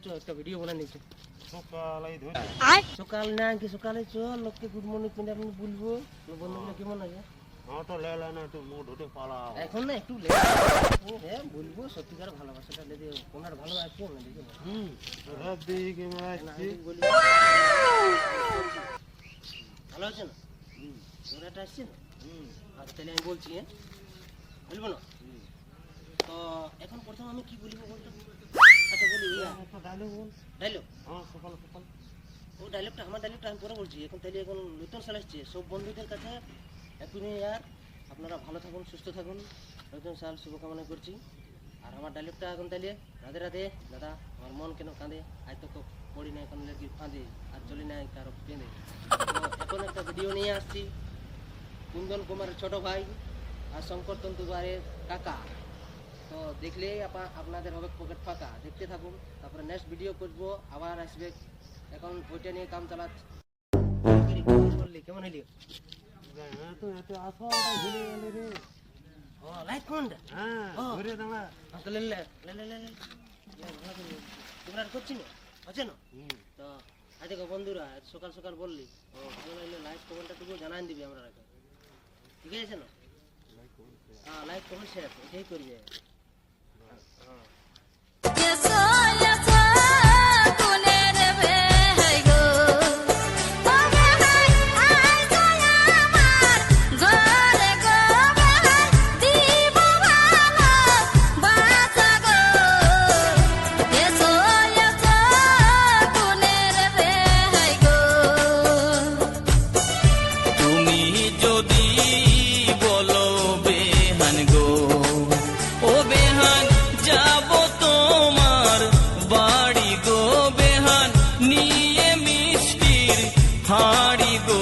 চো একটা ভিডিও বানাই নিচে সকালেই ধরে সকাল না কি সকালে চল লোককে গুড মর্নিং করে আপনি বলবো বন্ধুগুলো কেমন আছে তো লেলা না একটু মুড উঠে পালা এখন না একটু হ্যাঁ বলবো সত্যিকার ভালোবাসাটা লেগে ওনার ভালো আছে না দেখে রাত দিকে আসছি বলি ভালো আছে না ওরাটা আসছে না আচ্ছা তাহলে আমি বলছি হ্যাঁ বলবো না তো এখন প্রথম আমি কি বলবো বলতো আচ্ছা বলি ডায়লগ বল ডায়লগ হ্যাঁ সকাল সকাল ও ডায়লগটা আমার ডায়লগটা আমি পরে বলছি এখন তাহলে এখন নতুন সাল আসছে সব বন্ধুদের কাছে হ্যাপি নিউ ইয়ার আপনারা ভালো থাকুন সুস্থ থাকুন নতুন সাল শুভকামনা করছি আর আমার ডায়লগটা এখন তাহলে রাধে রাধে দাদা আমার মন কেন কাঁদে আজ তো পড়ি না এখন লেগে ফাঁদে আর চলি না কারো পেঁদে এখন একটা ভিডিও নিয়ে আসছি কুন্দন কুমারের ছোট ভাই আর শঙ্কর তন্তুবারের কাকা তো দেখলেই আপনাদের হবে পকেট ফাঁকা দেখতে থাকুন তারপরে নেক্সট ভিডিও করবো আবার আসবে এখন ওইটা নিয়ে কাম চালাচ্ছি কেমন হইলি তো এত আসলটা ভুলে গেলে রে ও লাইক কোনটা হ্যাঁ ঘুরে দাঁড়া তাহলে তোমরা আর করছি না আছে না তো আজ দেখো বন্ধুরা সকাল সকাল বললি ও ভালো লাগলে লাইক কমেন্টটা টুকু জানাই দিবি আমরা রাখো ঠিক আছে না হ্যাঁ লাইক কমেন্ট শেয়ার এটাই করবে হাড়ি গো